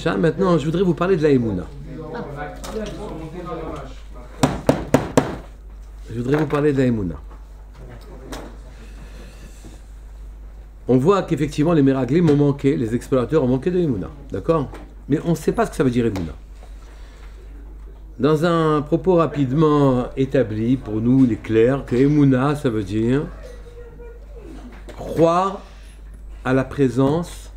Maintenant, je voudrais vous parler de la Emouna. Je voudrais vous parler de la Emouna. On voit qu'effectivement les Meraglim ont manqué, les explorateurs ont manqué de Emouna, d'accord? Mais on ne sait pas ce que ça veut dire Emouna. Dans un propos rapidement établi, pour nous, il est clair que Emouna, ça veut dire croire à la présence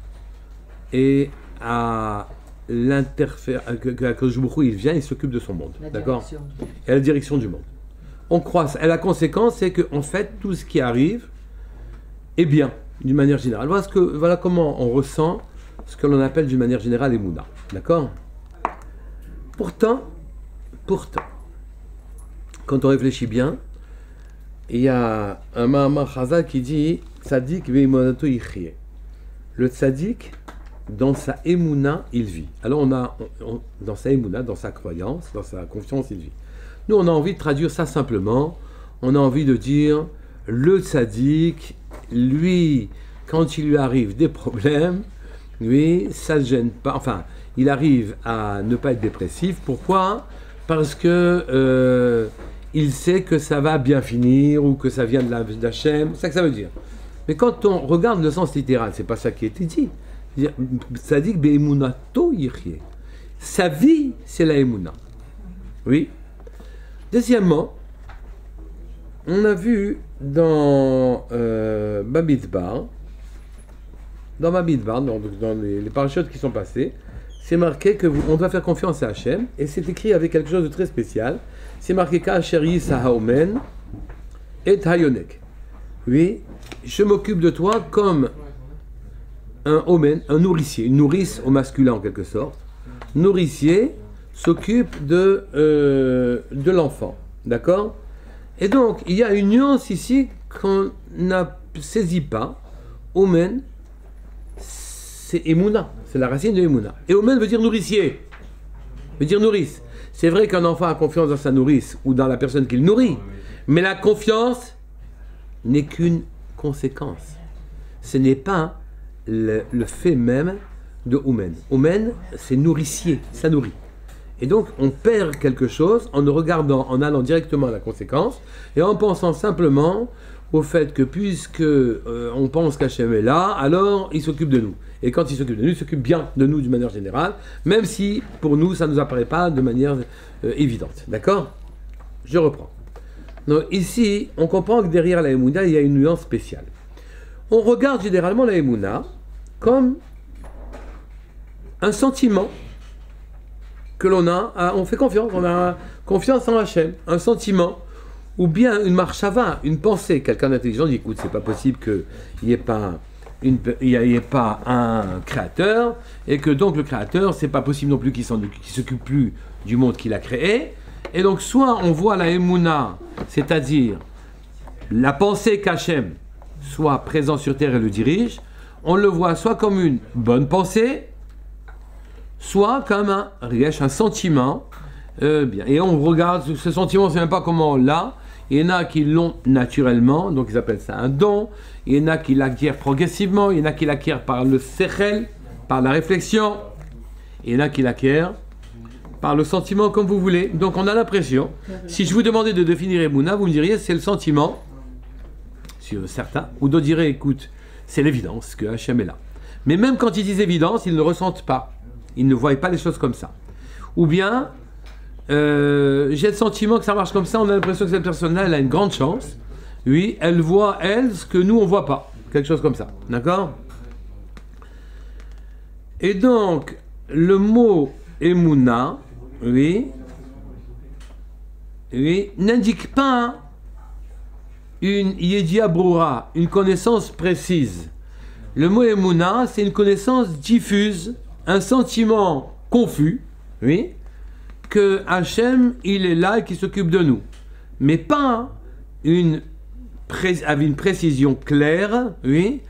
et à l'interférence, que il vient, il s'occupe de son monde, d'accord? Et à la direction du monde. On croit ça. Et la conséquence, c'est qu'en fait, tout ce qui arrive est bien, d'une manière générale. Voilà comment on ressent ce que l'on appelle d'une manière générale Emouna, d'accord? Pourtant, quand on réfléchit bien, il y a un Mahamar Chazal qui dit Tzadik ve'imonato yichye. Le tzaddik, dans sa émouna, il vit. Alors dans sa émouna, dans sa croyance, dans sa confiance, il vit. Nous, on a envie de traduire ça simplement. On a envie de dire, le tzaddik, lui, quand il lui arrive des problèmes, lui, ça ne le gêne pas. Enfin, il arrive à ne pas être dépressif. Pourquoi ? Parce que il sait que ça va bien finir ou que ça vient d'Hachem. C'est ça que ça veut dire. Mais quand on regarde le sens littéral, c'est pas ça qui a été dit. Ça dit que be'emunato yichye. Sa vie, c'est la émouna. Oui. Deuxièmement, on a vu dans Bamidbar, dans les parachutes qui sont passés, c'est marqué qu'on doit faire confiance à Hachem, et c'est écrit avec quelque chose de très spécial. C'est marqué Ka'asher yisa ha'omen et hayonek. Oui, je m'occupe de toi comme un omen, un nourricier, une nourrice au masculin en quelque sorte. Nourricier s'occupe de l'enfant, d'accord? Et donc, il y a une nuance ici qu'on ne saisit pas. Omen, c'est Emouna, c'est la racine de Emouna. Et Omen veut dire nourricier, veut dire nourrice. C'est vrai qu'un enfant a confiance dans sa nourrice ou dans la personne qu'il nourrit, mais la confiance n'est qu'une conséquence. Ce n'est pas le fait même de Omen. Omen, c'est nourricier, ça nourrit. Et donc, on perd quelque chose en regardant, en allant directement à la conséquence et en pensant simplement au fait que puisque on pense qu'Hachem est là, alors il s'occupe de nous. Et quand il s'occupe de nous, il s'occupe bien de nous d'une manière générale, même si pour nous, ça ne nous apparaît pas de manière évidente. D'accord ? Je reprends. Donc ici, on comprend que derrière la Emouna, il y a une nuance spéciale. On regarde généralement la Emouna comme un sentiment que l'on a, on fait confiance, on a confiance en Hachem, un sentiment, ou bien une marchava, une pensée. Quelqu'un d'intelligent dit, écoute, c'est pas possible qu'il n'y ait pas un créateur, et que donc le créateur, c'est pas possible non plus qu'il s'occupe plus du monde qu'il a créé. Et donc, soit on voit la Emouna, c'est-à-dire la pensée qu'Hachem soit présent sur terre et le dirige, on le voit soit comme une bonne pensée, soit comme un riesh, un sentiment. Bien. Et on regarde ce sentiment, on ne sait même pas comment on l'a. Il y en a qui l'ont naturellement, donc ils appellent ça un don. Il y en a qui l'acquièrent progressivement, il y en a qui l'acquièrent par le sechel, par la réflexion. Il y en a qui l'acquièrent par le sentiment, comme vous voulez. Donc on a l'impression, si je vous demandais de définir Emouna, vous me diriez c'est le sentiment, sur certains, ou d'autres diraient écoute, c'est l'évidence que Hachem est là. Mais même quand ils disent évidence, ils ne le ressentent pas. Ils ne voient pas les choses comme ça. Ou bien, j'ai le sentiment que ça marche comme ça, on a l'impression que cette personne-là, elle a une grande chance. Oui, elle voit, elle, ce que nous, on ne voit pas. Quelque chose comme ça. D'accord ? Et donc, le mot Emouna, oui, n'indique pas une Yedia Broura, une connaissance précise. Le mot Emouna, c'est une connaissance diffuse, un sentiment confus, oui, que Hachem, il est là et qu'il s'occupe de nous. Mais pas avec une précision claire, oui,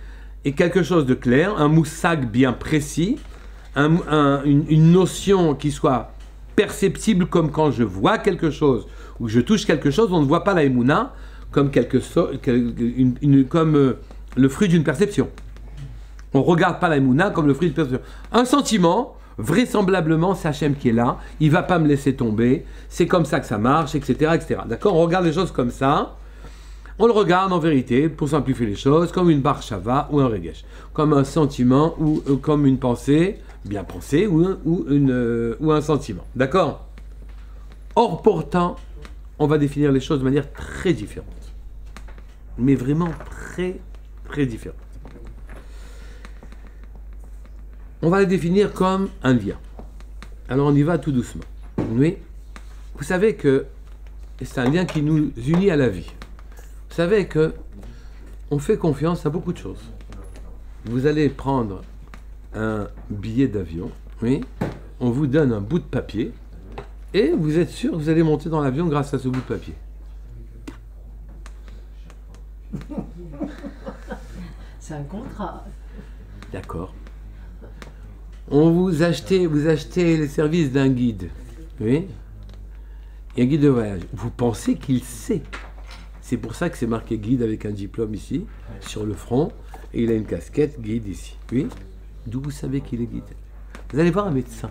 et quelque chose de clair, un moussag bien précis, une notion qui soit perceptible comme quand je vois quelque chose ou je touche quelque chose, on ne voit pas la Emouna comme comme le fruit d'une perception. On ne regarde pas la Emouna comme le fruit d'une perception. Un sentiment, vraisemblablement, c'est Hachem qui est là, il ne va pas me laisser tomber, c'est comme ça que ça marche, etc. etc. D'accord? On regarde les choses comme ça, on le regarde en vérité, pour simplifier les choses, comme une bar shava ou un regesh, comme un sentiment ou comme une pensée, bien pensée, ou un sentiment. D'accord? Or, pourtant, on va définir les choses de manière très différente. Mais vraiment très, très différente. On va les définir comme un lien. Alors on y va tout doucement. Oui. Vous savez que c'est un lien qui nous unit à la vie. Vous savez que on fait confiance à beaucoup de choses. Vous allez prendre un billet d'avion, oui, on vous donne un bout de papier, et vous êtes sûr que vous allez monter dans l'avion grâce à ce bout de papier. C'est un contrat. D'accord. Vous achetez les services d'un guide, oui, et un guide de voyage. Vous pensez qu'il sait. C'est pour ça que c'est marqué guide avec un diplôme ici, sur le front, et il a une casquette guide ici, oui. D'où vous savez qu'il est guide? Vous allez voir un médecin.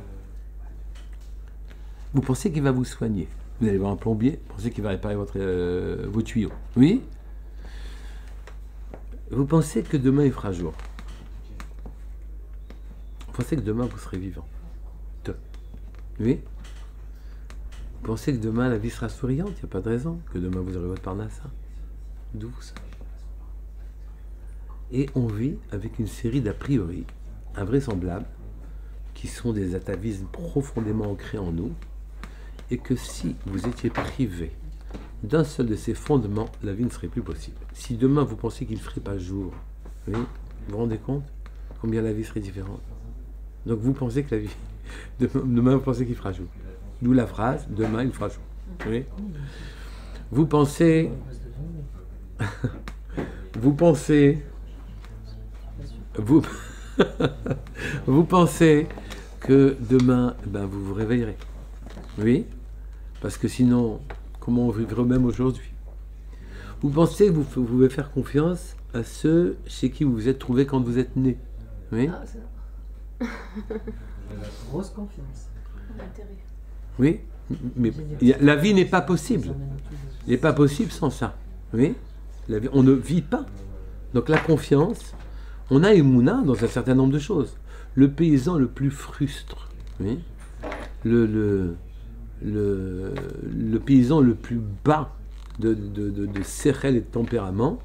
Vous pensez qu'il va vous soigner. Vous allez voir un plombier, vous pensez qu'il va réparer vos tuyaux, oui. Vous pensez que demain il fera jour. Vous pensez que demain vous serez vivant. Oui. Vous pensez que demain la vie sera souriante, il n'y a pas de raison. Que demain vous aurez votre parnassa. D'où vous savez. Et on vit avec une série d'a priori invraisemblables qui sont des atavismes profondément ancrés en nous, et que si vous étiez privé d'un seul de ces fondements, la vie ne serait plus possible. Si demain vous pensez qu'il ne ferait pas jour, oui, vous vous rendez compte combien la vie serait différente? Donc vous pensez que la vie, demain vous pensez qu'il fera jour. D'où la phrase, demain il fera jour. Oui. Vous pensez, vous pensez que demain, vous vous réveillerez. Oui, parce que sinon, comment on vivrait même aujourd'hui? Vous pensez que vous pouvez faire confiance à ceux chez qui vous vous êtes trouvé quand vous êtes né? Oui. Ah, ça. Grosse confiance. Oui, mais la vie n'est pas possible. Il n'est pas possible sans ça. Oui, la vie, on ne vit pas. Donc la confiance, on a émouna dans un certain nombre de choses. Le paysan le plus frustre, oui, le paysan le plus bas de sérel et de tempérament,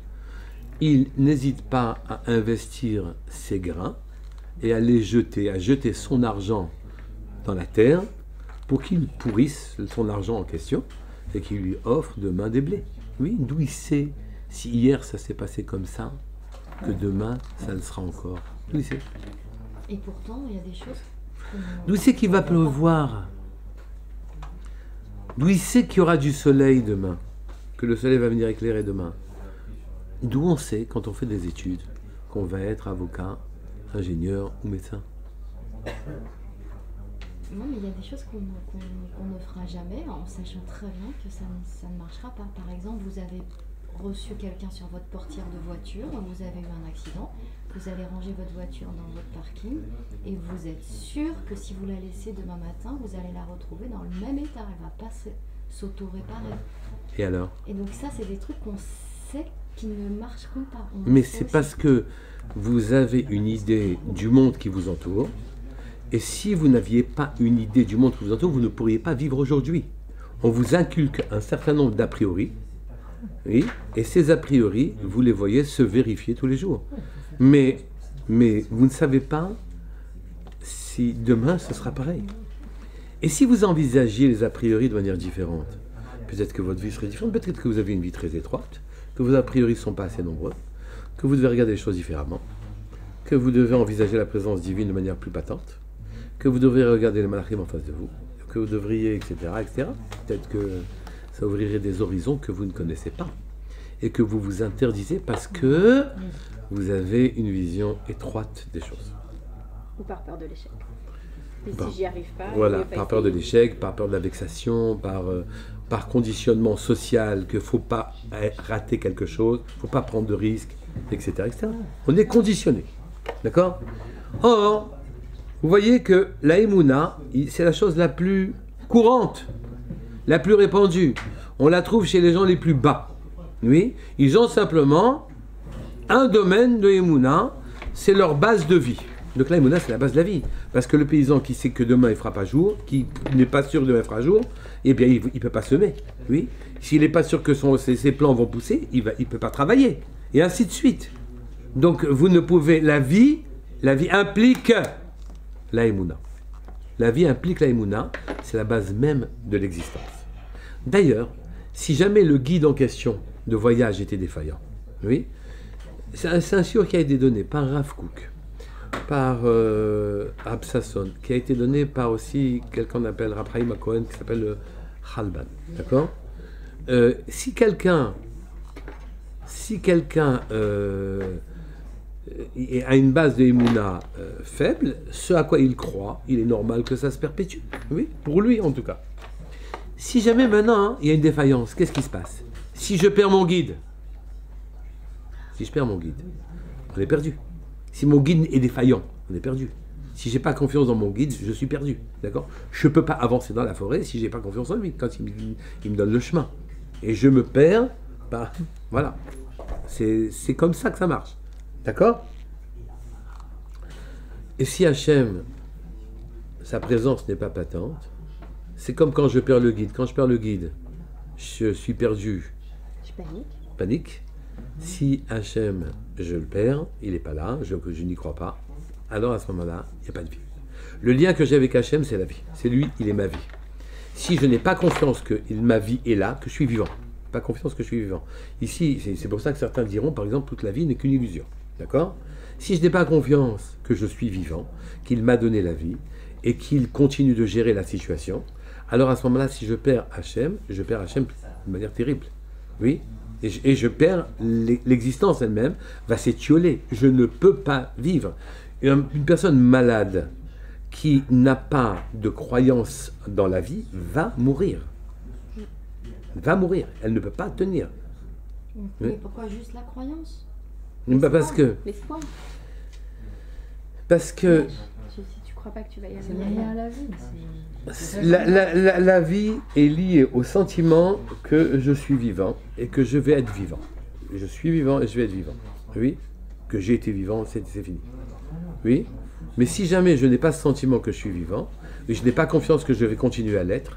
il n'hésite pas à investir ses grains et à les jeter, à jeter son argent dans la terre pour qu'il pourrisse son argent en question et qu'il lui offre demain des blés. Oui, d'où il sait, si hier ça s'est passé comme ça, que demain ça le sera encore. D'où il sait. Et pourtant, il y a des choses... D'où il sait qu'il va pleuvoir? D'où il sait qu'il y aura du soleil demain? Que le soleil va venir éclairer demain? D'où on sait, quand on fait des études, qu'on va être avocat, ingénieur ou médecin? Non, mais il y a des choses qu'on ne fera jamais en sachant très bien que ça ne marchera pas. Par exemple, vous avez reçu quelqu'un sur votre portière de voiture, vous avez eu un accident, vous allez ranger votre voiture dans votre parking et vous êtes sûr que si vous la laissez demain matin, vous allez la retrouver dans le même état, elle ne va pas s'auto-réparer. Et alors? Et donc ça, c'est des trucs qu'on sait qui ne marcheront pas. Mais c'est parce que vous avez une idée du monde qui vous entoure, et si vous n'aviez pas une idée du monde qui vous entoure, vous ne pourriez pas vivre aujourd'hui. On vous inculque un certain nombre d'a priori, oui, et ces a priori, vous les voyez se vérifier tous les jours. Mais vous ne savez pas si demain ce sera pareil. Et si vous envisagiez les a priori de manière différente, peut-être que votre vie serait différente, peut-être que vous avez une vie très étroite, que vos a priori ne sont pas assez nombreux, que vous devez regarder les choses différemment, que vous devez envisager la présence divine de manière plus patente, que vous devriez regarder les malachim en face de vous, que vous devriez, etc., etc. Peut-être que ça ouvrirait des horizons que vous ne connaissez pas et que vous vous interdisez parce que vous avez une vision étroite des choses. Ou par peur de l'échec. Et Par- si j'y arrive pas, Voilà, il faut pas par peur de essayer. l'échec, par peur de la vexation, par conditionnement social, qu'il ne faut pas rater quelque chose, il ne faut pas prendre de risques, etc., etc. On est conditionné. D'accord? Or, vous voyez que la émouna, c'est la chose la plus courante, la plus répandue. On la trouve chez les gens les plus bas. Oui, ils ont simplement un domaine de émouna, c'est leur base de vie. Donc la émouna, c'est la base de la vie. Parce que le paysan qui sait que demain il fera pas jour, qui n'est pas sûr que demain il fera jour, eh bien il ne peut pas semer. Oui. S'il n'est pas sûr que ses plants vont pousser, il ne peut pas travailler. Et ainsi de suite. Donc vous ne pouvez... La vie implique la émouna. La vie implique la émouna, c'est la base même de l'existence. D'ailleurs, si jamais le guide en question de voyage était défaillant, oui, c'est un shiur qui a été donné par Rav Kook, par Rab Sasson, qui a été donné par aussi quelqu'un qu'on appelle Rab Chaim Cohen, qui s'appelle le Chalban. D'accord? Si quelqu'un a une base de Emouna faible, ce à quoi il croit, il est normal que ça se perpétue. Oui, pour lui en tout cas. Si jamais maintenant il y a une défaillance, qu'est-ce qui se passe? Si je perds mon guide, on est perdu. Si mon guide est défaillant, on est perdu. Si j'ai pas confiance dans mon guide, je suis perdu. D'accord? Je peux pas avancer dans la forêt si j'ai pas confiance en lui, quand il me donne le chemin. Et je me perds, bah, voilà. C'est comme ça que ça marche. D'accord? Et si Hachem, sa présence n'est pas patente, c'est comme quand je perds le guide. Quand je perds le guide, je suis perdu. Je Panique. Si Hachem, je le perds, il n'est pas là, je n'y crois pas, alors à ce moment-là, il n'y a pas de vie. Le lien que j'ai avec Hachem, c'est la vie. C'est lui, il est ma vie. Si je n'ai pas confiance que ma vie est là, que je suis vivant, pas confiance que je suis vivant. Ici, c'est pour ça que certains diront, par exemple, toute la vie n'est qu'une illusion. D'accord? Si je n'ai pas confiance que je suis vivant, qu'il m'a donné la vie, et qu'il continue de gérer la situation, alors à ce moment-là, si je perds Hachem de manière terrible. Oui? Et je perds l'existence elle-même, va s'étioler. Je ne peux pas vivre. Une personne malade qui n'a pas de croyance dans la vie va mourir. Elle ne peut pas tenir. Mais pourquoi juste la croyance? L'espoir. Parce que Si tu crois pas que tu vas y C'est arriver. lié à la vie. la vie est liée au sentiment que je suis vivant et que je vais être vivant. Je suis vivant et je vais être vivant. Oui, que j'ai été vivant, c'est fini. Oui, mais si jamais je n'ai pas ce sentiment que je suis vivant, et je n'ai pas confiance que je vais continuer à l'être,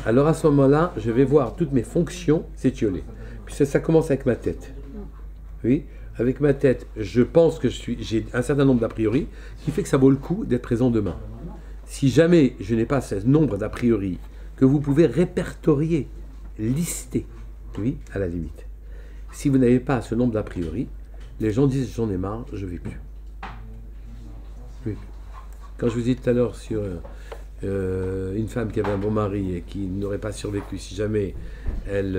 alors à ce moment-là, je vais voir toutes mes fonctions s'étioler. Puis ça commence avec ma tête. Oui, avec ma tête, je pense que j'ai un certain nombre d'a priori qui fait que ça vaut le coup d'être présent demain. Si jamais je n'ai pas ce nombre d'a priori que vous pouvez répertorier, lister, oui, à la limite. Si vous n'avez pas ce nombre d'a priori, les gens disent j'en ai marre, je ne vais plus. Oui. Quand je vous disais tout à l'heure sur une femme qui avait un bon mari et qui n'aurait pas survécu si jamais elle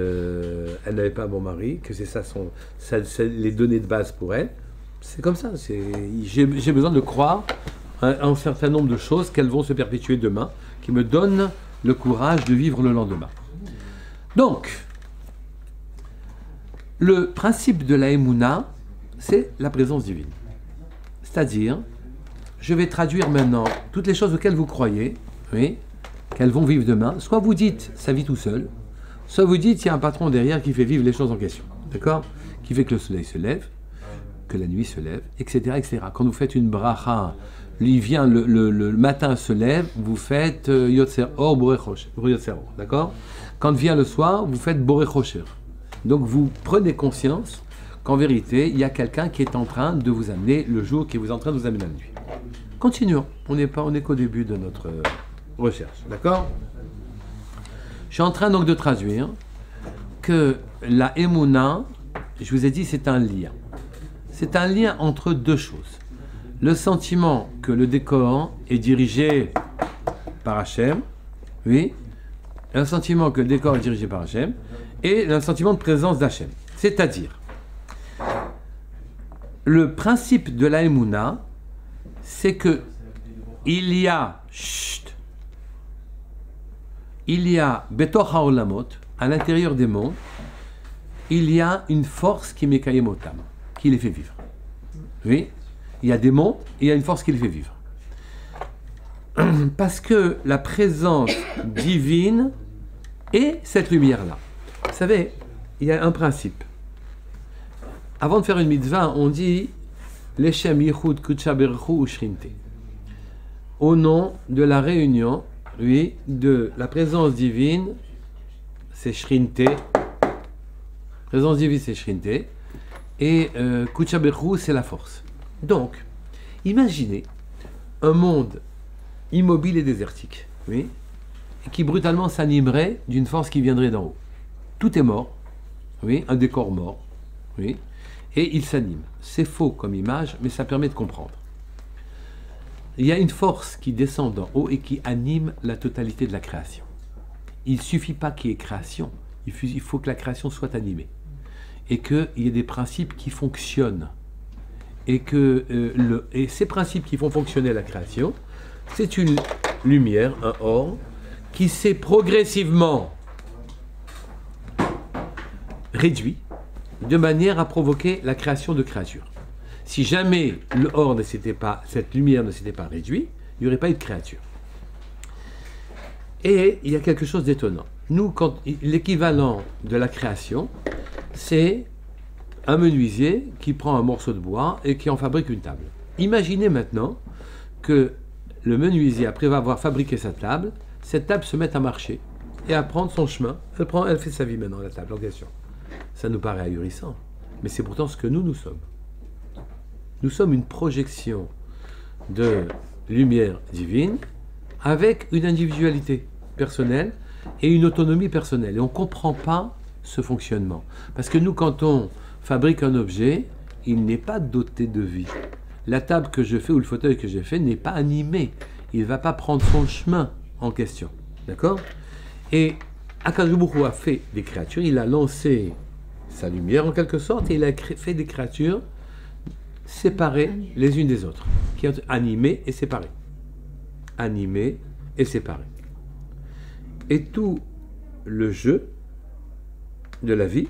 n'avait pas un bon mari, que c'est ça, les données de base pour elle, c'est comme ça. J'ai besoin de croire un certain nombre de choses qu'elles vont se perpétuer demain, qui me donnent le courage de vivre le lendemain. Donc, le principe de la Emouna, c'est la présence divine. C'est-à-dire, je vais traduire maintenant toutes les choses auxquelles vous croyez, oui, qu'elles vont vivre demain. Soit vous dites, ça vit tout seul, soit vous dites, il y a un patron derrière qui fait vivre les choses en question. D'accord? Qui fait que le soleil se lève, que la nuit se lève, etc., etc. Quand vous faites une bracha, il vient le matin se lève, vous faites Yotzer Or Borei Chosher, d'accord? Quand vient le soir, vous faites Borei Chosher. Donc vous prenez conscience qu'en vérité, il y a quelqu'un qui est en train de vous amener le jour, qui est en train de vous amener la nuit. Continuons, on n'est qu'au début de notre recherche, d'accord? Je suis en train donc de traduire que la Emouna, je vous ai dit, c'est un lien. C'est un lien entre deux choses. Le sentiment que le décor est dirigé par Hachem, oui, un sentiment que le décor est dirigé par Hachem, et un sentiment de présence d'Hachem. C'est-à-dire, le principe de la Emouna, c'est que il y a Betoch HaOlamot, à l'intérieur des mondes, il y a une force qui mekayem otam, qui les fait vivre. Oui, il y a des mondes et il y a une force qui les fait vivre. Parce que la présence divine est cette lumière-là. Vous savez, il y a un principe. Avant de faire une mitzvah, on dit Leshem Yichud Kudsha Beruchu Ushrinte. Au nom de la réunion, oui, de la présence divine, c'est Shrinte. Présence divine, c'est Shrinte. Et Kudsha Beruchu, c'est la force. Donc, imaginez un monde immobile et désertique, oui, et qui brutalement s'animerait d'une force qui viendrait d'en haut. Tout est mort, oui, un décor mort, oui, et il s'anime. C'est faux comme image, mais ça permet de comprendre. Il y a une force qui descend d'en haut et qui anime la totalité de la création. Il ne suffit pas qu'il y ait création, il faut que la création soit animée, et qu'il y ait des principes qui fonctionnent, et ces principes qui font fonctionner la création, c'est une lumière, un or, qui s'est progressivement réduit de manière à provoquer la création de créatures. Si jamais le or ne s'était pas, cette lumière ne s'était pas réduite, il n'y aurait pas eu de créature. Et il y a quelque chose d'étonnant. Nous, l'équivalent de la création, c'est un menuisier qui prend un morceau de bois et qui en fabrique une table. Imaginez maintenant que le menuisier, après avoir fabriqué sa table, cette table se met à marcher et à prendre son chemin. Elle fait sa vie maintenant, la table en question. Ça nous paraît ahurissant, mais c'est pourtant ce que nous sommes. Nous sommes une projection de lumière divine avec une individualité personnelle et une autonomie personnelle. Et on ne comprend pas ce fonctionnement. Parce que nous, quand on fabrique un objet, il n'est pas doté de vie. La table que je fais ou le fauteuil que j'ai fait n'est pas animé. Il ne va pas prendre son chemin en question. D'accord? Et Akadosh Baruch Hu a fait des créatures, il a lancé sa lumière en quelque sorte, et il a fait des créatures séparées les unes des autres, qui sont animées et séparées. Animées et séparées. Et tout le jeu de la vie,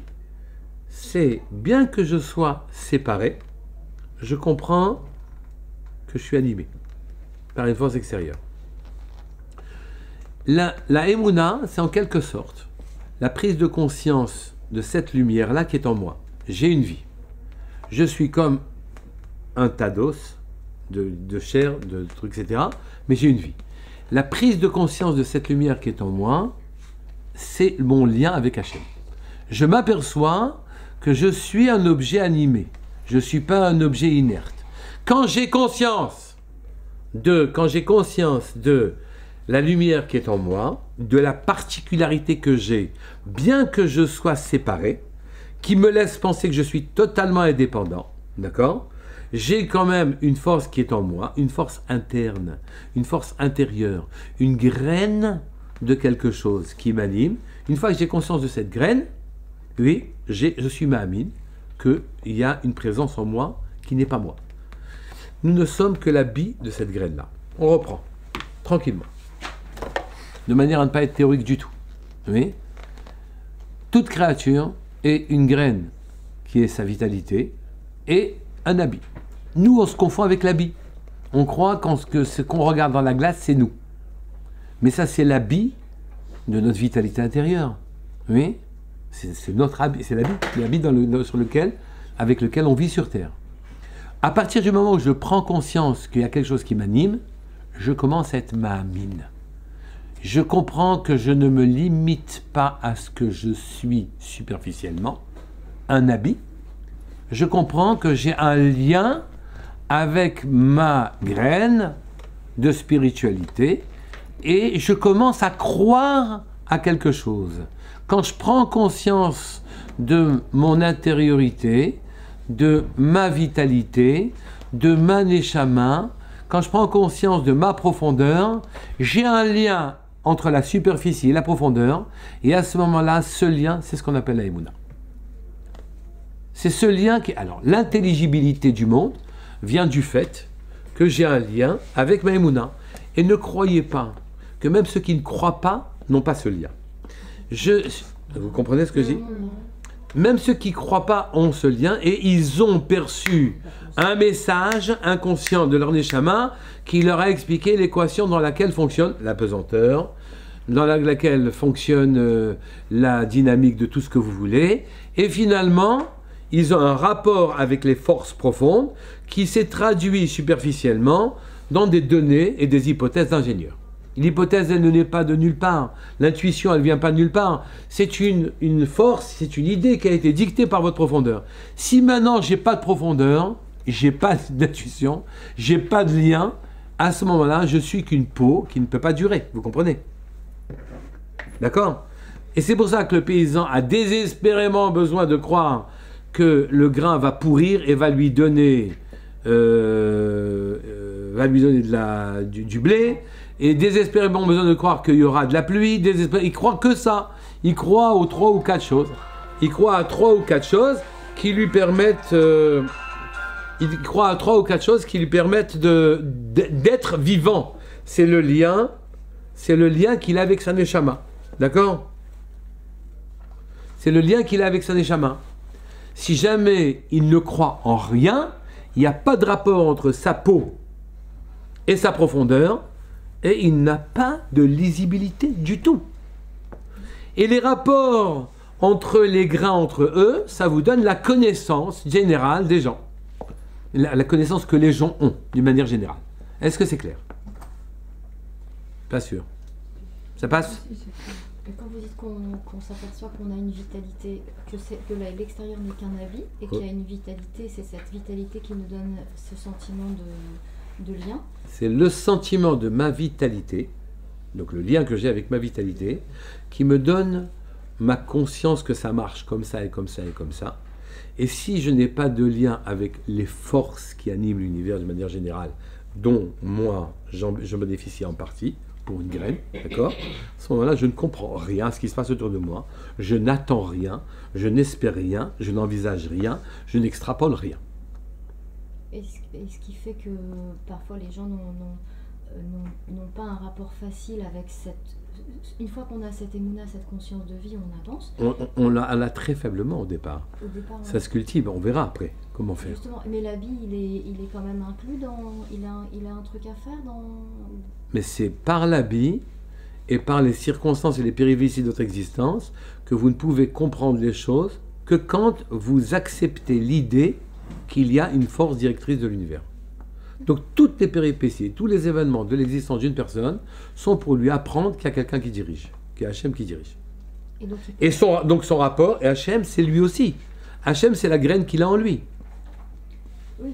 c'est bien que je sois séparé, je comprends que je suis animé par une force extérieure. La Emouna, c'est en quelque sorte la prise de conscience de cette lumière-là qui est en moi. J'ai une vie. Je suis comme un tas d'os, de chair, de trucs, etc. Mais j'ai une vie. La prise de conscience de cette lumière qui est en moi, c'est mon lien avec Hachem. Je m'aperçois que je suis un objet animé. Je ne suis pas un objet inerte. Quand j'ai conscience de la lumière qui est en moi, de la particularité que j'ai, bien que je sois séparé, qui me laisse penser que je suis totalement indépendant, d'accord ? J'ai quand même une force qui est en moi, une force interne, une force intérieure, une graine de quelque chose qui m'anime. Une fois que j'ai conscience de cette graine, oui, je suis ma'amine qu'il y a une présence en moi qui n'est pas moi. Nous ne sommes que la bille de cette graine-là. On reprend, tranquillement. De manière à ne pas être théorique du tout. Oui. Toute créature est une graine qui est sa vitalité et un habit. Nous, on se confond avec l'habit. On croit que ce qu'on regarde dans la glace, c'est nous. Mais ça, c'est l'habit de notre vitalité intérieure. Oui. C'est notre habit, c'est l'habit avec lequel on vit sur Terre. À partir du moment où je prends conscience qu'il y a quelque chose qui m'anime, je commence à être ma'amine. Je comprends que je ne me limite pas à ce que je suis superficiellement, un habit. Je comprends que j'ai un lien avec ma graine de spiritualité et je commence à croire à quelque chose. Quand je prends conscience de mon intériorité, de ma vitalité, de ma neshama, quand je prends conscience de ma profondeur, j'ai un lien entre la superficie et la profondeur, et à ce moment-là, ce lien, c'est ce qu'on appelle la Emouna. C'est ce lien qui... Alors, l'intelligibilité du monde vient du fait que j'ai un lien avec ma Emouna. Et ne croyez pas que même ceux qui ne croient pas n'ont pas ce lien. Vous comprenez ce que je dis ? même ceux qui ne croient pas ont ce lien et ils ont perçu un message inconscient de leur Neshama qui leur a expliqué l'équation dans laquelle fonctionne la pesanteur, dans laquelle fonctionne la dynamique de tout ce que vous voulez. Et finalement, ils ont un rapport avec les forces profondes qui s'est traduit superficiellement dans des données et des hypothèses d'ingénieurs. L'hypothèse, elle ne naît pas de nulle part. L'intuition, elle ne vient pas de nulle part. C'est une force, c'est une idée qui a été dictée par votre profondeur. Si maintenant, je n'ai pas de profondeur, je n'ai pas d'intuition, je n'ai pas de lien, à ce moment-là, je suis qu'une peau qui ne peut pas durer. Vous comprenez? D'accord? Et c'est pour ça que le paysan a désespérément besoin de croire que le grain va pourrir et va lui donner du blé, et désespérément besoin de croire qu'il y aura de la pluie, il croit que ça. Il croit aux 3 ou 4 choses. Il croit à 3 ou 4 choses qui lui permettent d'être vivant. C'est le lien qu'il a avec sa Neshama. D'accord? C'est le lien qu'il a avec sa Neshama. Si jamais il ne croit en rien, il n'y a pas de rapport entre sa peau et sa profondeur, et il n'a pas de lisibilité du tout. Et les rapports entre les grains, entre eux, ça vous donne la connaissance générale des gens. La connaissance que les gens ont, d'une manière générale. Est-ce que c'est clair? Pas sûr. Ça passe? Et quand vous dites qu'on s'aperçoit qu'on a une vitalité, que l'extérieur n'est qu'un avis, et qu'il y a une vitalité, c'est cette vitalité qui nous donne ce sentiment de lien. C'est le sentiment de ma vitalité, donc le lien que j'ai avec ma vitalité, qui me donne ma conscience que ça marche comme ça et comme ça et comme ça. Et si je n'ai pas de lien avec les forces qui animent l'univers de manière générale, dont moi je bénéficie en partie, pour une graine, d'accord? À ce moment-là, je ne comprends rien à ce qui se passe autour de moi, je n'attends rien, je n'espère rien, je n'envisage rien, je n'extrapole rien. Et ce qui fait que parfois les gens n'ont pas un rapport facile avec cette... Une fois qu'on a cette émouna, cette conscience de vie, on avance. On l'a très faiblement au départ. Ça ouais. se cultive, on verra après comment faire. Justement, mais l'habit, il est quand même inclus dans... Il a un truc à faire dans... Mais c'est par l'habit et par les circonstances et les péripéties de votre existence que vous ne pouvez comprendre les choses que quand vous acceptez l'idée qu'il y a une force directrice de l'univers. Donc toutes les péripéties, tous les événements de l'existence d'une personne sont pour lui apprendre qu'il y a quelqu'un qui dirige, qu'il y a Hachem qui dirige. Et donc son rapport, et Hachem, c'est lui aussi. Hachem, c'est la graine qu'il a en lui. Oui.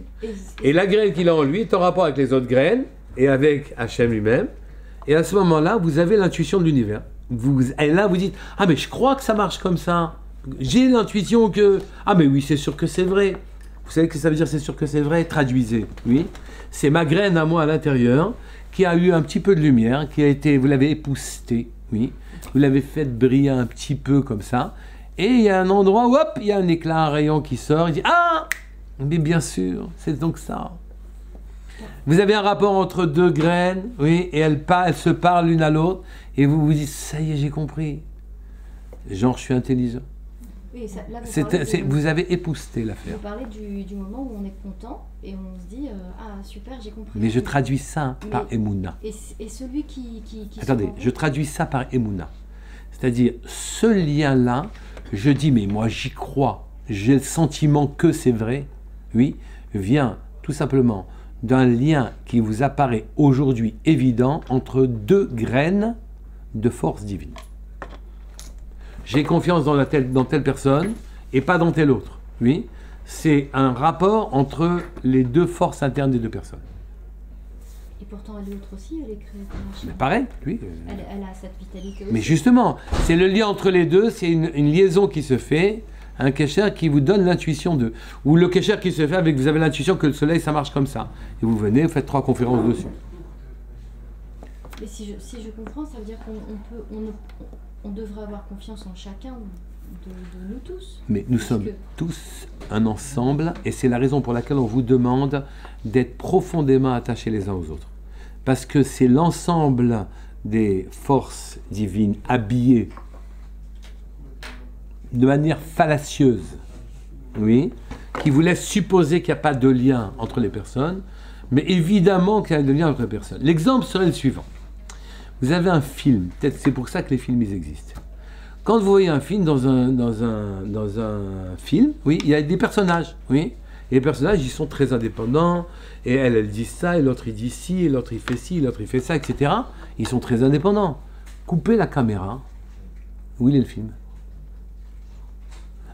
Et la graine qu'il a en lui est en rapport avec les autres graines et avec Hachem lui-même. Et à ce moment-là, vous avez l'intuition de l'univers. Et là, vous dites, ah mais je crois que ça marche comme ça. J'ai l'intuition que... Ah mais oui, c'est sûr que c'est vrai. Vous savez ce que ça veut dire, c'est sûr que c'est vrai? Traduisez, oui. C'est ma graine à moi à l'intérieur qui a eu un petit peu de lumière, qui a été, vous l'avez époustée, oui. Vous l'avez fait briller un petit peu comme ça. Et il y a un endroit où, hop, il y a un éclat, un rayon qui sort. Il dit, ah, mais bien sûr, c'est donc ça. Vous avez un rapport entre deux graines, oui, et elles se parlent l'une à l'autre. Et vous vous dites, ça y est, j'ai compris. Genre, je suis intelligent. Oui, ça, là, vous avez épousté l'affaire. Vous parlez du moment où on est content et on se dit ah super, j'ai compris. Mais je traduis ça par Emouna. Et celui qui attendez, je traduis ça par Emouna. C'est-à-dire, ce lien-là, je dis, mais moi j'y crois, j'ai le sentiment que c'est vrai, oui, vient tout simplement d'un lien qui vous apparaît aujourd'hui évident entre deux graines de force divine. J'ai confiance dans telle personne et pas dans telle autre. Oui, c'est un rapport entre les deux forces internes des deux personnes. Et pourtant, l'autre aussi, elle est créée par Hachem. Pareil, oui. Elle a cette vitalité aussi. Mais justement, c'est le lien entre les deux, c'est une liaison qui se fait, un kesher qui vous donne l'intuition de... Ou le kesher qui se fait avec, vous avez l'intuition que le soleil, ça marche comme ça. Et vous venez, vous faites 3 conférences dessus. Mais si je comprends, ça veut dire qu'on devrait avoir confiance en chacun de nous tous. Mais nous sommes tous un ensemble, et c'est la raison pour laquelle on vous demande d'être profondément attachés les uns aux autres. Parce que c'est l'ensemble des forces divines habillées de manière fallacieuse, oui, qui vous laisse supposer qu'il n'y a pas de lien entre les personnes, mais évidemment qu'il y a de lien entre les personnes. L'exemple serait le suivant. Vous avez un film, peut-être c'est pour ça que les films ils existent. Quand vous voyez un film, dans un film, oui, il y a des personnages, oui, et les personnages ils sont très indépendants, et elle dit ça, et l'autre il dit ci, et l'autre il fait ci, et l'autre il fait ça, etc. Ils sont très indépendants. Coupez la caméra, où il est le film?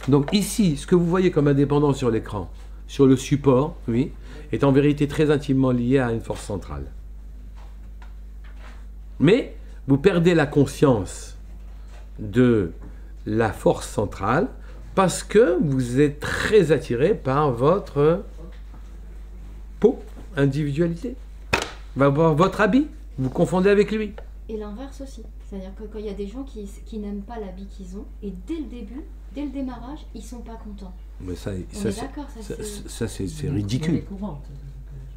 Donc ici, ce que vous voyez comme indépendant sur l'écran, sur le support, oui, est en vérité très intimement lié à une force centrale. Mais vous perdez la conscience de la force centrale parce que vous êtes très attiré par votre peau, individualité, votre habit, vous confondez avec lui. Et l'inverse aussi, c'est-à-dire que quand il y a des gens qui n'aiment pas l'habit qu'ils ont, et dès le début, dès le démarrage, ils sont pas contents. Mais ça c'est ridicule.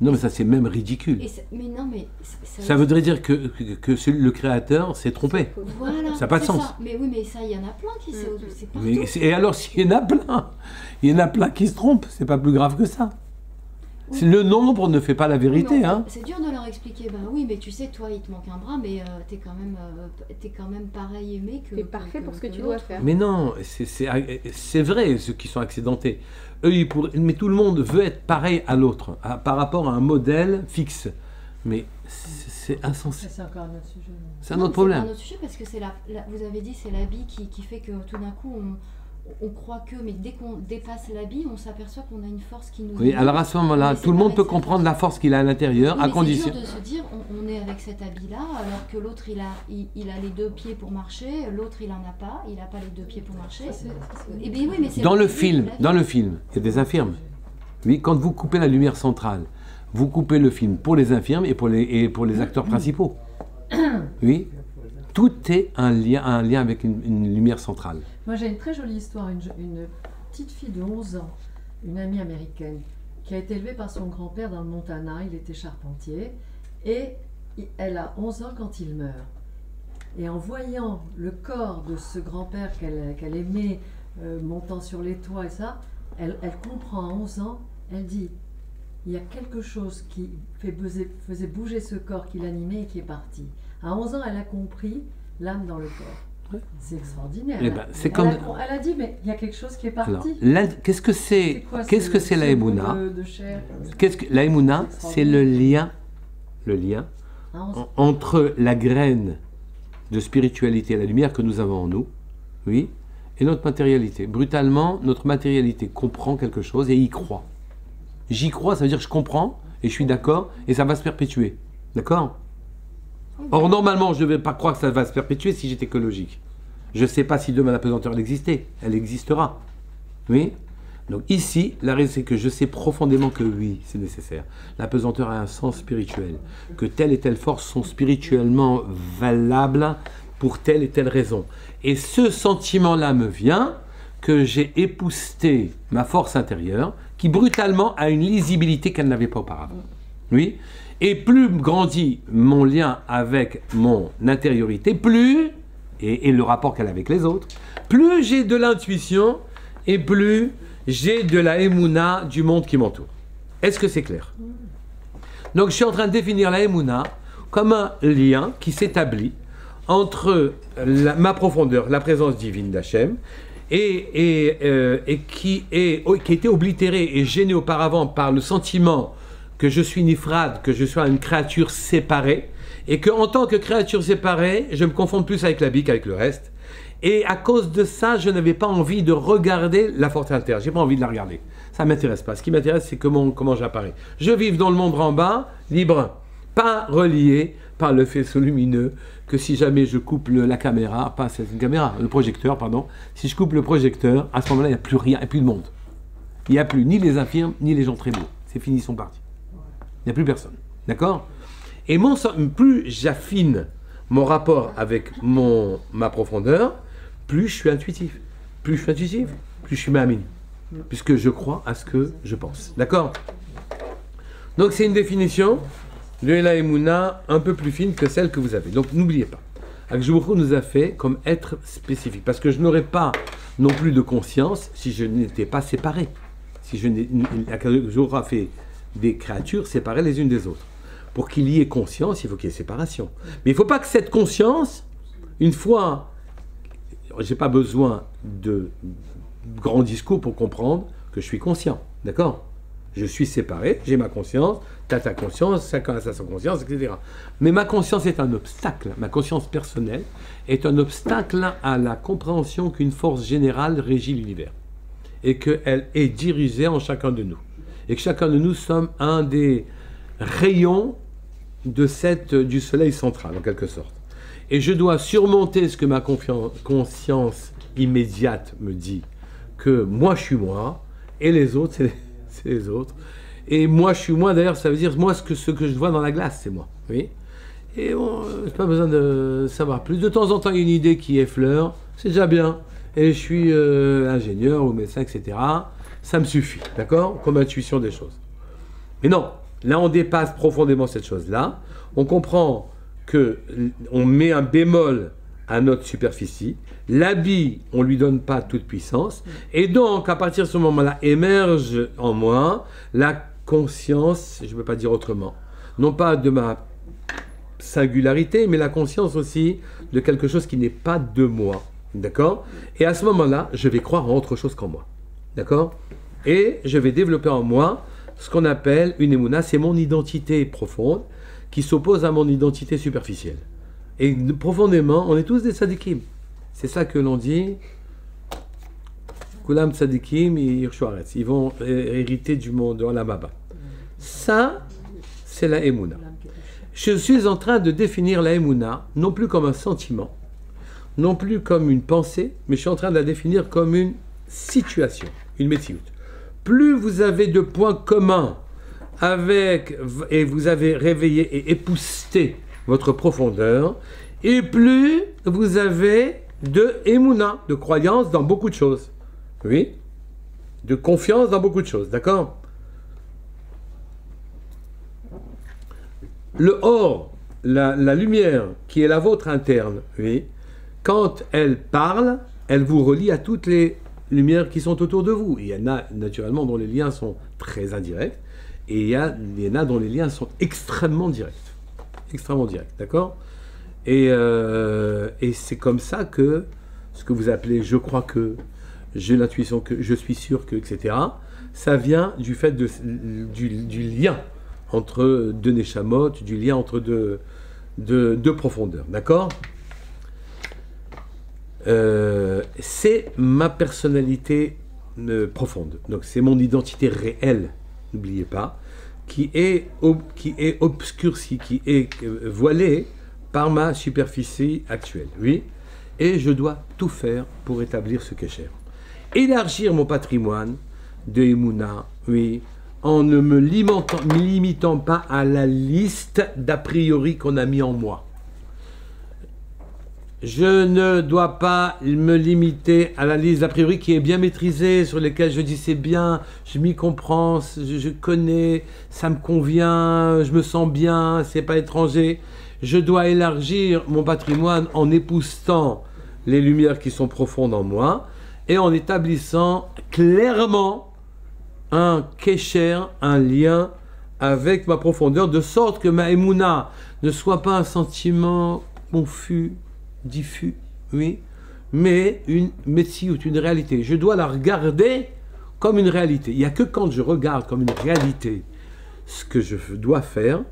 Non, mais ça c'est même ridicule. Mais non, mais ça voudrait dire que le créateur s'est trompé. Voilà, ça n'a pas de sens. Ça. Mais oui, mais ça, il y en a plein qui c'est partout. Et alors, s'il y en a plein qui se trompent, c'est pas plus grave que ça. Oui. Le nombre ne fait pas la vérité. Oui, hein. C'est dur de leur expliquer. Ben oui, mais tu sais, toi, il te manque un bras, mais t'es quand même pareil aimé que. T'es parfait pour ce que tu dois faire. Mais non, c'est vrai, ceux qui sont accidentés. Eux, mais tout le monde veut être pareil à l'autre, par rapport à un modèle fixe. Mais c'est insensé. C'est encore un autre sujet. C'est un autre problème. C'est un autre sujet parce que vous avez dit c'est l'habit qui fait que tout d'un coup on croit que, mais dès qu'on dépasse l'habit, on s'aperçoit qu'on a une force qui nous... Oui, alors à ce moment-là, tout le monde peut comprendre la force qu'il a à l'intérieur, à condition... C'est dur de se dire, on est avec cet habit-là, alors que l'autre, il a les deux pieds pour marcher, l'autre, il en a pas, il n'a pas les deux pieds pour marcher. Et bien, oui, mais dans le film, il y a des infirmes. Oui, quand vous coupez la lumière centrale, vous coupez le film pour les infirmes et pour les acteurs principaux. Oui. Tout est un lien avec une lumière centrale. Moi, j'ai une très jolie histoire. Une petite fille de 11 ans, une amie américaine, qui a été élevée par son grand-père dans le Montana. Il était charpentier. Et elle a 11 ans quand il meurt. Et en voyant le corps de ce grand-père qu'elle aimait, montant sur les toits et ça, elle comprend à 11 ans, elle dit, il y a quelque chose qui faisait bouger ce corps qui l'animait et qui est parti. À 11 ans, elle a compris l'âme dans le corps. C'est extraordinaire. Elle a dit, mais il y a quelque chose qui est parti. Qu'est-ce que c'est la Emouna? La Emouna, c'est le lien entre la graine de spiritualité, la lumière que nous avons en nous, oui, et notre matérialité. Brutalement, notre matérialité comprend quelque chose et y croit. J'y crois, ça veut dire que je comprends et je suis d'accord et ça va se perpétuer. D'accord ? Or, normalement, je ne vais pas croire que ça va se perpétuer si j'étais que logique. Je ne sais pas si demain la pesanteur elle existait. Elle existera. Oui. Donc ici, la raison c'est que je sais profondément que oui, c'est nécessaire. La pesanteur a un sens spirituel. Que telle et telle force sont spirituellement valables pour telle et telle raison. Et ce sentiment-là me vient que j'ai épousseté ma force intérieure qui brutalement a une lisibilité qu'elle n'avait pas auparavant. Oui. Et plus grandit mon lien avec mon intériorité, plus, et le rapport qu'elle a avec les autres, plus j'ai de l'intuition et plus j'ai de la émouna du monde qui m'entoure. Est-ce que c'est clair? Donc je suis en train de définir la émouna comme un lien qui s'établit entre ma profondeur, la présence divine d'Hachem, et qui était oblitérée et gênée auparavant par le sentiment que je suis nifrad, que je sois une créature séparée, et qu'en tant que créature séparée, je me confonde plus avec la bille qu'avec le reste. Et à cause de ça, je n'avais pas envie de regarder la force intérieure. Je n'ai pas envie de la regarder. Ça ne m'intéresse pas. Ce qui m'intéresse, c'est comment j'apparais. Je vis dans le monde en bas, libre, pas relié par le faisceau lumineux, que si jamais je coupe la caméra, pas cette caméra, le projecteur, pardon, si je coupe le projecteur, à ce moment-là, il n'y a plus rien, il n'y a plus de monde. Il n'y a plus ni les infirmes, ni les gens très beaux. C'est fini, ils sont partis. Il n'y a plus personne. D'accord? Et plus j'affine mon rapport avec ma profondeur, plus je suis intuitif. Plus je suis intuitif, plus je suis ma'amine. Puisque je crois à ce que je pense. D'accord? Donc c'est une définition de la Emouna un peu plus fine que celle que vous avez. Donc n'oubliez pas. Akadosh nous a fait comme être spécifique. Parce que je n'aurais pas non plus de conscience si je n'étais pas séparé. Si Akadosh a fait des créatures séparées les unes des autres. Pour qu'il y ait conscience, il faut qu'il y ait séparation. Mais il ne faut pas que cette conscience, une fois, je n'ai pas besoin de grands discours pour comprendre que je suis conscient. D'accord ? Je suis séparé, j'ai ma conscience, tu as ta conscience, chacun a sa conscience, etc. Mais ma conscience est un obstacle, ma conscience personnelle est un obstacle à la compréhension qu'une force générale régit l'univers. Et qu'elle est dirigée en chacun de nous. Et que chacun de nous sommes un des rayons du soleil central, en quelque sorte. Et je dois surmonter ce que ma conscience immédiate me dit, que moi je suis moi, et les autres c'est les autres. Et moi je suis moi, d'ailleurs ça veut dire moi ce que je vois dans la glace, c'est moi. Oui. Et bon, j'ai pas besoin de savoir plus. De temps en temps il y a une idée qui effleure, c'est déjà bien. Et je suis ingénieur ou médecin, etc. Ça me suffit, d'accord ? Comme intuition des choses. Mais non, là on dépasse profondément cette chose-là. On comprend qu'on met un bémol à notre superficie. L'habit, on ne lui donne pas toute puissance. Et donc, à partir de ce moment-là, émerge en moi la conscience, je ne peux pas dire autrement, non pas de ma singularité, mais la conscience aussi de quelque chose qui n'est pas de moi. D'accord ? Et à ce moment-là, je vais croire en autre chose qu'en moi. D'accord ? Et je vais développer en moi ce qu'on appelle une émouna, c'est mon identité profonde qui s'oppose à mon identité superficielle. Et profondément, on est tous des tzadikim. C'est ça que l'on dit. Kulam tzadikim et Yerushalayim. Ils vont hériter du monde de Olam Haba. Ça, c'est la émouna. Je suis en train de définir la émouna, non plus comme un sentiment, non plus comme une pensée, mais je suis en train de la définir comme une situation, une métioute. Plus vous avez de points communs avec, et vous avez réveillé et épousseté votre profondeur, et plus vous avez de émouna, de croyance dans beaucoup de choses. Oui, de confiance dans beaucoup de choses, d'accord ? Le or, la lumière qui est la vôtre interne, oui, quand elle parle, elle vous relie à toutes les lumières qui sont autour de vous. Il y en a naturellement dont les liens sont très indirects, et il y en a dont les liens sont extrêmement directs. Extrêmement directs, d'accord ? Et c'est comme ça que ce que vous appelez « je crois que », « j'ai l'intuition que »,« je suis sûr que », etc., ça vient du fait du lien entre deux neshamot, du lien entre deux profondeurs, d'accord ? C'est ma personnalité profonde, donc c'est mon identité réelle, n'oubliez pas, qui est obscurcie, qui est voilée par ma superficie actuelle, oui, et je dois tout faire pour établir ce kécher. Élargir mon patrimoine de Emouna, oui, en ne me limitant pas à la liste d'a priori qu'on a mis en moi. Je ne dois pas me limiter à la liste d'a priori qui est bien maîtrisée, sur lesquelles je dis c'est bien, je m'y comprends, je connais, ça me convient, je me sens bien, c'est pas étranger. Je dois élargir mon patrimoine en époussetant les lumières qui sont profondes en moi et en établissant clairement un kécher, un lien avec ma profondeur, de sorte que ma émouna ne soit pas un sentiment confus, diffus, oui, mais une metsiout, une réalité. Je dois la regarder comme une réalité. Il n'y a que quand je regarde comme une réalité ce que je dois faire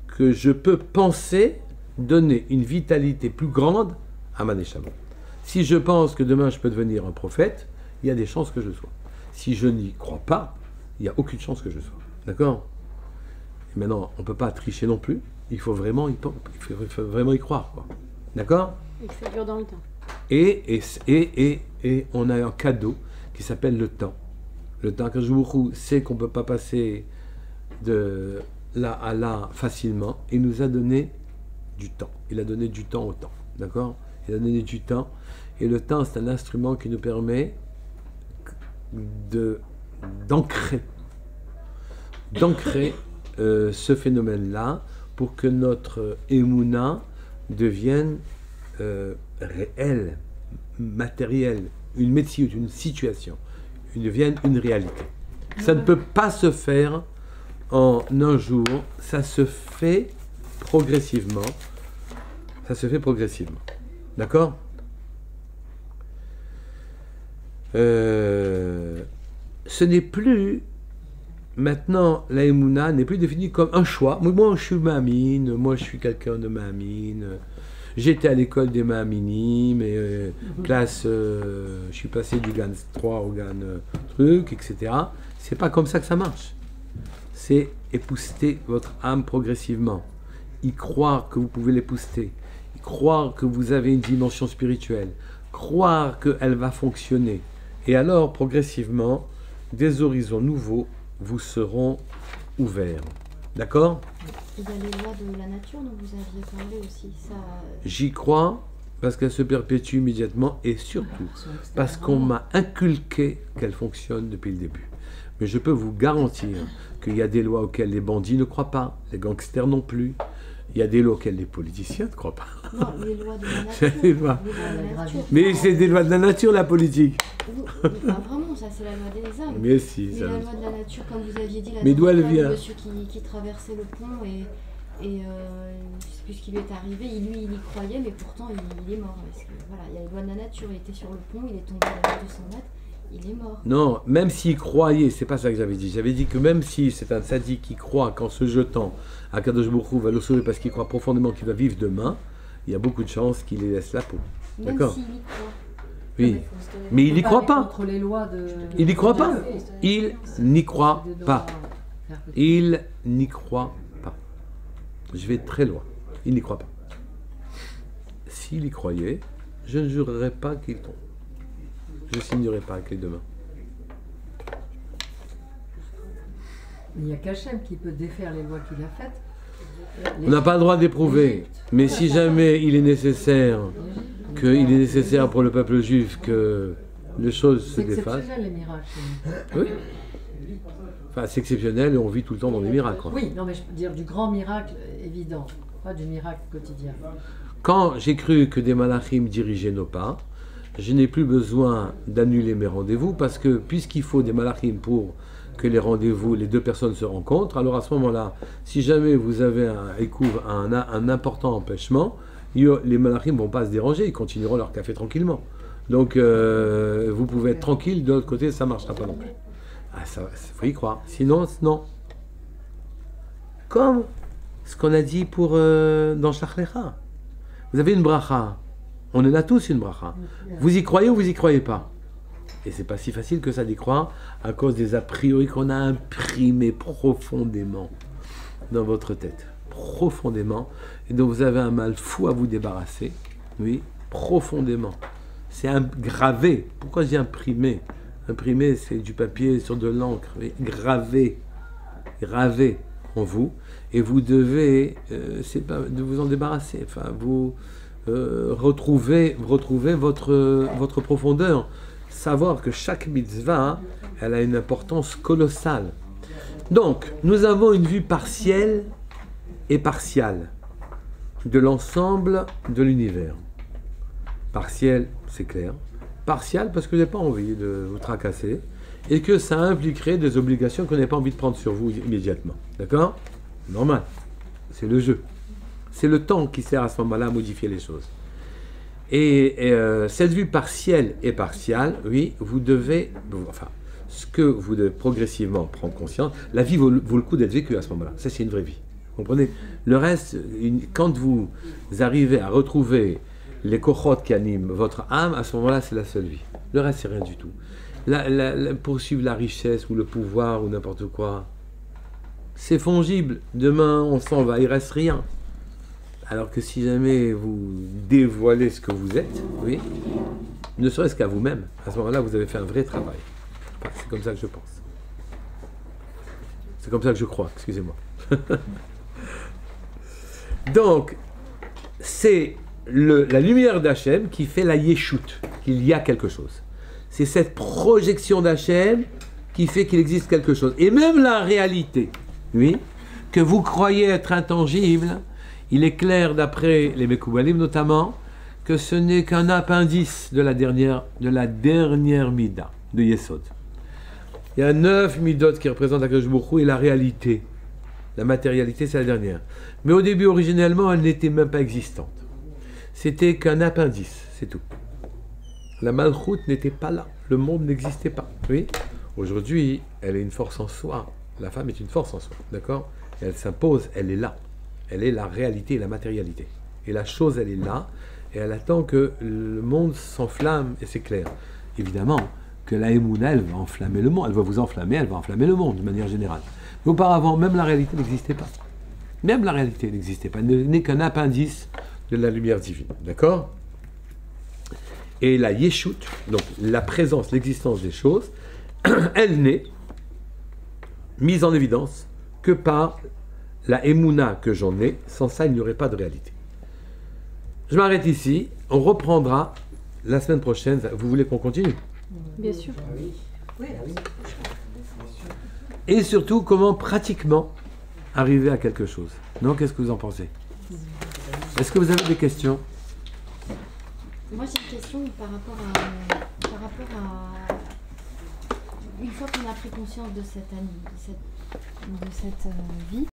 que je peux penser donner une vitalité plus grande à ma neshama. Si je pense que demain je peux devenir un prophète, il y a des chances que je le sois. Si je n'y crois pas, il n'y a aucune chance que je le sois. D'accord ? Et maintenant, on ne peut pas tricher non plus. Il faut vraiment y croire, quoi. D'accord ? Et que ça dure dans le temps. Et on a un cadeau qui s'appelle le temps. Le temps, quand je vous sait qu'on ne peut pas passer de là à là facilement, il nous a donné du temps. Il a donné du temps au temps. D'accord ? Il a donné du temps. Et le temps, c'est un instrument qui nous permet d'ancrer ce phénomène-là pour que notre émouna devienne réelle, matérielle, une médecine, une situation, devienne une réalité. Ça ne peut pas se faire en un jour, ça se fait progressivement. Ça se fait progressivement. D'accord ? Ce n'est plus, maintenant, la Emouna n'est plus définie comme un choix. Moi, je suis Mahamine, moi, je suis quelqu'un de Mahamine. J'étais à l'école des Mahaminim, mais classe, je suis passé du GAN 3 au GAN truc, etc. C'est pas comme ça que ça marche. C'est épouster votre âme progressivement. Y croire que vous pouvez l'épouster. Y croire que vous avez une dimension spirituelle. Croire qu'elle va fonctionner. Et alors, progressivement, des horizons nouveaux vous seront ouverts. D'accord ? Il y a les lois de la nature dont vous aviez parlé aussi. Ça... J'y crois parce qu'elle se perpétue immédiatement et surtout parce qu'on m'a inculqué qu'elle fonctionne depuis le début. Mais je peux vous garantir qu'il y a des lois auxquelles les bandits ne croient pas, les gangsters non plus. Il y a des lois auxquelles les politiciens ne croient pas. Non, les lois de la nature. Les lois. Mais c'est des lois de la nature, la politique. Enfin, vraiment, ça c'est la loi des âmes. Mais si, mais ça... la loi de la nature, comme vous aviez dit, mais d'où elle vient ? Le monsieur qui traversait le pont et je ne sais plus ce qui lui est arrivé, lui il y croyait, mais pourtant il est mort. Parce que, voilà, il y a les lois de la nature, il était sur le pont, il est tombé à 200 mètres, il est mort. Non, même s'il croyait, c'est pas ça que j'avais dit. J'avais dit que même si c'est un sadique qui croit qu'en se jetant, Akadosh Baruch Hu va le sauver parce qu'il croit profondément qu'il va vivre demain, il y a beaucoup de chances qu'il y laisse la peau. Même D'accord ? s'il y croit. Oui, mais il n'y croit pas. Il n'y croit pas. Il n'y croit pas. Il n'y croit pas. Je vais très loin. Il n'y croit pas. S'il y croyait, je ne jurerais pas qu'il tombe. Je ne signerai pas avec les deux mains. Il n'y a qu'Hachem qui peut défaire les lois qu'il a faites. On n'a pas le droit d'éprouver. Mais si jamais il est nécessaire, pour le peuple juif que les choses se défassent. C'est exceptionnel les miracles. Oui. Enfin, c'est exceptionnel et on vit tout le temps dans des miracles. Oui, non mais je peux dire du grand miracle évident, pas du miracle quotidien. Quand j'ai cru que des malachim dirigeaient nos pas, je n'ai plus besoin d'annuler mes rendez-vous parce que puisqu'il faut des malachim pour que les rendez-vous, les deux personnes se rencontrent, alors à ce moment-là, si jamais vous avez un important empêchement, les malachim ne vont pas se déranger, ils continueront leur café tranquillement. Donc vous pouvez être tranquille, de l'autre côté, ça ne marchera pas non plus. Ah, ça, faut y croire. Sinon, non. Comme ce qu'on a dit pour dans Shlach-Lecha. Vous avez une bracha. On en a tous une bracha. Vous y croyez ou vous y croyez pas? Et c'est pas si facile que ça d'y croire à cause des a priori qu'on a imprimés profondément dans votre tête. Profondément. Et dont vous avez un mal fou à vous débarrasser. Oui, profondément. C'est gravé. Pourquoi j'ai imprimé? Imprimé, c'est du papier sur de l'encre. Gravé en vous. Et vous devez, c'est pas de vous en débarrasser. Enfin, vous retrouver votre profondeur. Savoir que chaque mitzvah, elle a une importance colossale. Donc, nous avons une vue partielle et partiale de l'ensemble de l'univers. Partielle, c'est clair. Partial parce que je n'ai pas envie de vous tracasser et que ça impliquerait des obligations que vous n'avez pas envie de prendre sur vous immédiatement. D'accord? Normal. C'est le jeu. C'est le temps qui sert à ce moment-là à modifier les choses. Et cette vue partielle et partiale, oui, vous devez, enfin, ce que vous devez progressivement prendre conscience, la vie vaut le coup d'être vécue à ce moment-là. Ça, c'est une vraie vie. Vous comprenez? Le reste, quand vous arrivez à retrouver les kochot qui animent votre âme, à ce moment-là, c'est la seule vie. Le reste, c'est rien du tout. Poursuivre la richesse ou le pouvoir ou n'importe quoi, c'est fongible. Demain, on s'en va, il reste rien. Alors que si jamais vous dévoilez ce que vous êtes, oui, ne serait-ce qu'à vous-même, à ce moment-là, vous avez fait un vrai travail. Enfin, c'est comme ça que je pense. C'est comme ça que je crois, excusez-moi. Donc, c'est la lumière d'Hachem qui fait la yeshut, qu'il y a quelque chose. C'est cette projection d'Hachem qui fait qu'il existe quelque chose. Et même la réalité, oui, que vous croyez être intangible, il est clair d'après les Mekoubalim notamment, que ce n'est qu'un appendice de la dernière mida de Yesod. Il y a 9 midot qui représentent Akadosh Baruch Hu et la réalité. La matérialité, c'est la dernière. Mais au début, originellement, elle n'était même pas existante. C'était qu'un appendice, c'est tout. La Malchut n'était pas là. Le monde n'existait pas. Oui. Aujourd'hui, elle est une force en soi. La femme est une force en soi. D'accord? Elle s'impose, elle est là. Elle est la réalité, la matérialité. Et la chose, elle est là. Et elle attend que le monde s'enflamme, et c'est clair. Évidemment que la Emouna, elle va enflammer le monde. Elle va vous enflammer, elle va enflammer le monde, de manière générale. Mais auparavant, même la réalité n'existait pas. Même la réalité n'existait pas. Elle n'est qu'un appendice de la lumière divine. D'accord? Et la Yeshut, donc la présence, l'existence des choses, elle n'est mise en évidence que par la Emouna que j'en ai. Sans ça, il n'y aurait pas de réalité. Je m'arrête ici. On reprendra la semaine prochaine. Vous voulez qu'on continue? Bien sûr. Et surtout, comment pratiquement arriver à quelque chose. Non, qu'est-ce que vous en pensez? Est-ce que vous avez des questions? Moi j'ai une question par rapport à une fois qu'on a pris conscience de cette vie,